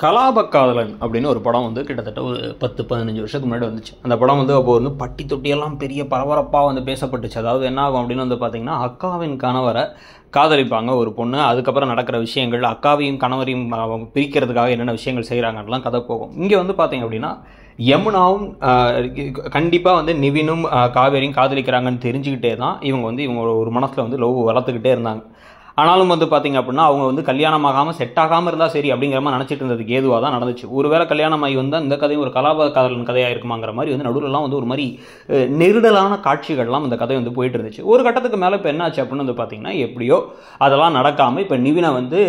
கலாபக்காதலன் அப்படின்னு ஒரு படம் வந்து கிட்டத்தட்ட ஒரு 10-15 வருஷத்துக்கு முன்னாடி வந்துச்சு. அந்த படம் வந்து அப்போ வந்து பட்டி தொட்டியெல்லாம் பெரிய பரபரப்பாக வந்து பேசப்பட்டுச்சு. அதாவது என்ன ஆகும் அப்படின்னு வந்து பார்த்தீங்கன்னா, அக்காவின் கணவரை காதலிப்பாங்க ஒரு பொண்ணு. அதுக்கப்புறம் நடக்கிற விஷயங்கள், அக்காவையும் கணவரையும் பிரிக்கிறதுக்காக என்னென்ன விஷயங்கள் செய்கிறாங்கலாம் கதை போகும். இங்கே வந்து பார்த்தீங்க அப்படின்னா, யமுனாவும் கண்டிப்பாக வந்து நிவினும் காவேரியும் காதலிக்கிறாங்கன்னு தெரிஞ்சுக்கிட்டே தான் இவங்க ஒரு மனசில் வந்து லவ் வளர்த்துக்கிட்டே இருந்தாங்க. ஆனாலும் வந்து பார்த்திங்க அப்படின்னா, அவங்க வந்து கல்யாணம் ஆகாமல் செட் ஆகாமல் இருந்தால் சரி அப்படிங்கிற மாதிரி நினச்சிட்டு இருந்ததுக்கு ஏதுவாக தான் நடந்துச்சு. ஒருவேளை கல்யாணம் ஆகி வந்தால் இந்த கதையும் ஒரு கலாபக்காதலன் கதையாக இருக்குமாங்கிற மாதிரி வந்து நடுவில்லாம் வந்து ஒரு மாதிரி நெருடலான காட்சிகள்லாம் இந்த கதை வந்து போயிட்டு இருந்துச்சு. ஒரு கட்டத்துக்கு மேலே இப்போ என்ன ஆச்சு அப்படின்னு வந்து பார்த்திங்கன்னா, எப்படியோ அதெல்லாம் நடக்காமல் இப்போ நிவினை வந்து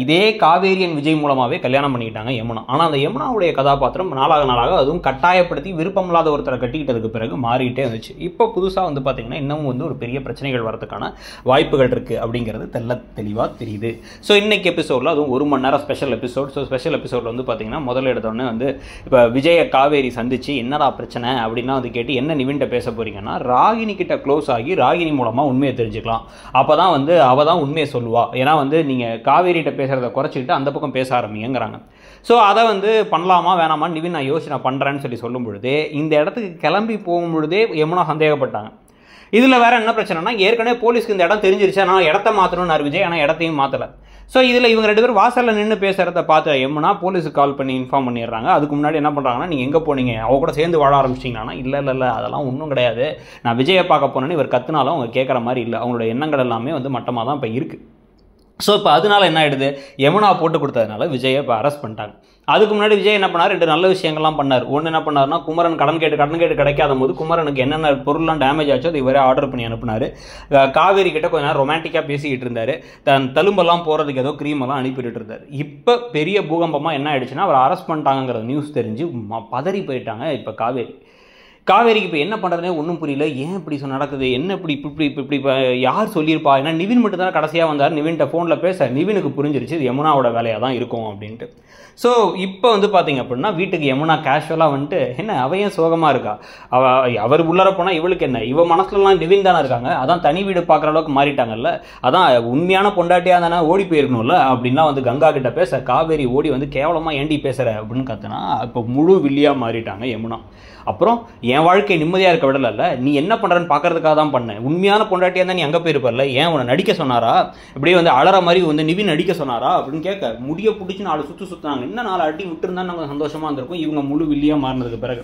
இதே காவேரியன் விஜய் மூலமாகவே கல்யாணம் பண்ணிக்கிட்டாங்க யமுனா. ஆனால் அந்த யமுனாவுடைய கதாபாத்திரம் நாளாக அதுவும் கட்டாயப்படுத்தி விருப்பமில்லாத ஒருத்தரை கட்டிக்கிட்டதுக்கு பிறகு மாறிக்கிட்டே இருந்துச்சு. இப்போ புதுசாக வந்து பார்த்திங்கன்னா, இன்னமும் வந்து ஒரு பெரிய பிரச்சனைகள் வரதுக்கான வாய்ப்புகள் இருக்குது அப்படிங்கிறது தெளிவாக தெரியுது. ஸோ இன்னைக்கு எபிசோடில் அதுவும் 1 மணி நேரம் ஸ்பெஷல் எபிசோட். ஸோ ஸ்பெஷல் எபிசோடில் வந்து பார்த்தீங்கன்னா, முதல்ல எடுத்தோடனே வந்து இப்போ விஜய காவேரி சந்திச்சு என்னடா பிரச்சனை அப்படின்னா வந்து கேட்டு என்ன நிவின்ட்ட பேச போறீங்கன்னா, ராகினி கிட்ட க்ளோஸ் ஆகி ராகினி மூலமாக உண்மையை தெரிஞ்சுக்கலாம். அப்போ தான் வந்து அவள் தான் உண்மையை சொல்லுவா. ஏன்னா வந்து நீங்கள் காவேரிகிட்ட பேசுகிறத குறைச்சிக்கிட்டு அந்த பக்கம் பேச ஆரம்பிங்கிறாங்க. ஸோ அதை வந்து பண்ணலாமா வேணாமா நிவின் நான் யோசிச்சு பண்ணுறேன்னு சொல்லும் பொழுதே, இந்த இடத்துக்கு கிளம்பி போகும் பொழுதே யமுனா சந்தேகப்பட்டாங்க. இதில் வேறு என்ன பிரச்சனைனா, ஏற்கனவே போலீஸ்க்கு இந்த இடம் தெரிஞ்சிருச்சு, ஆனால் இடத்த மாற்றணும்னு விஜய், ஆனால் இடத்தையும் மாற்றலை. ஸோ இதில் இவங்க 2 பேரும் வாசலில் நின்று பேசுகிறத பார்த்து யமுனா போலீஸுக்கு கால் பண்ணி இன்ஃபார்ம் பண்ணிடுறாங்க. அதுக்கு முன்னாடி என்ன பண்ணுறாங்கன்னா, நீங்கள் எங்கே போனீங்க, அவ கூட சேர்ந்து வாழ ஆரம்பிச்சிட்டிங்கன்னா, இல்லை அதெல்லாம் ஒன்றும் கிடையாது, நான் விஜயை பார்க்க போனேன்னு இவர் கத்துனாலும் அவங்க கேட்குற மாதிரி இல்லை, அவங்களோட எண்ணங்கள் எல்லாமே வந்து மட்டமாக தான் இப்போ இருக்குது. ஸோ இப்போ அதனால என்ன ஆகிடுது, யமுனா போட்டு கொடுத்ததுனால விஜயை இப்போ அரெஸ்ட் பண்ணிட்டாங்க. அதுக்கு முன்னாடி விஜய் என்ன பண்ணார், 2 நல்ல விஷயங்கள்லாம் பண்ணார். ஒன்று என்ன பண்ணார்னா, குமரன் கடன் கேட்டு கிடைக்காத போது குமரனுக்கு என்னென்ன பொருள்லாம் டேமேஜ் ஆச்சோ அதை இவரே ஆர்டர் பண்ணி அனுப்பினார். காவேரி கிட்ட கொஞ்சம் நேரம் ரொமான்டிக்காக பேசிக்கிட்டு இருந்தார். தன் தழும்பெல்லாம் போகிறதுக்கு ஏதோ க்ரீமெல்லாம் அனுப்பிட்டு இருந்தார். இப்போ பெரிய பூகம்பமாக என்ன ஆயிடுச்சுன்னா, அவர் அரெஸ்ட் பண்ணிட்டாங்கிற நியூஸ் தெரிஞ்சு பதறி போயிட்டாங்க இப்போ காவேரிக்கு இப்போ என்ன பண்ணுறதுனே ஒன்றும் புரியல. ஏன் இப்படி நடக்குது, என்ன இப்படி யார் சொல்லியிருப்பா? ஏன்னா நிவின் மட்டும் தான் கடைசியாக வந்தார். நிவின்கிட்ட ஃபோனில் பேச நிவினுக்கு புரிஞ்சிருச்சு இது யமுனாவோட வேலையாக தான் இருக்கும் அப்படின்ட்டு. ஸோ இப்போ வந்து பார்த்தீங்க அப்படின்னா, வீட்டுக்கு யமுனா கேஷுவலாக வந்துட்டு என்ன அவையும் சோகமாக இருக்கா. அவர் உள்ளர போனால் இவளுக்கு என்ன, இவ மனசுலலாம் நிவின் தானே இருக்காங்க, அதான் தனி வீடு பார்க்குற அளவுக்கு மாறிட்டாங்கல்ல, அதான் உண்மையான பொண்டாட்டியாக தானே ஓடி போயிருக்கணும்ல அப்படின்லாம் வந்து கங்கா கிட்ட பேச, காவேரி ஓடி வந்து கேவலமாக ஏண்டி பேசுகிற அப்படின்னு கத்துனா இப்போ முழு வில்லியாக மாறிட்டாங்க யமுனா. அப்புறம் என் வாழ்க்கை நிம்மதியாக இருக்க விடல, நீ என்ன பண்ணுறன்னு பார்க்கறதுக்காக தான் பண்ணேன், உண்மையான பொண்டாட்டியாக தான் நீ அங்கே போயிருப்பல, ஏன் உன்னை நடிக்க சொன்னாரா, இப்படியே வந்து அலற மாதிரி வந்து நிவின் நடிக்க சொன்னாரா அப்படின்னு கேட்க, முடிய பிடிச்சி 4 சுற்றுனாங்க. இன்னும் 4 அடி விட்டுருந்தா நாங்கள் சந்தோஷமாக இருந்திருக்கும். இவங்க முழு வில்லியாக மாறினதுக்கு பிறகு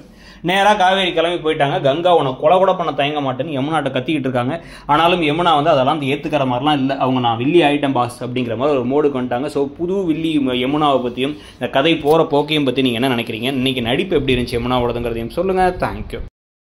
நேராக காவேரி கிளம்பி போயிட்டாங்க. கங்கா உன கொலை கூட பண்ண தயங்க மாட்டேன்னு யமுனாட்ட கத்திக்கிட்டு இருக்காங்க. ஆனாலும் யமுனா வந்து அதெல்லாம் ஏற்றுக்கிற மாதிரிலாம் இல்லை, அவங்க நான் வில்லி ஆகிட்டேன் பாஸ் அப்படிங்கிற மாதிரி ஒரு மோடுக்கு வந்துட்டாங்க. ஸோ புது வில்லி யமுனாவை பற்றியும் இந்த கதை போகிற போக்கையும் பற்றி நீங்கள் என்ன நினைக்கிறீங்க, இன்னைக்கு நடிப்பு எப்படி இருந்துச்சு யமுனாவோடதுங்கிறதையும் சொல்லுங்கள். தேங்க்யூ.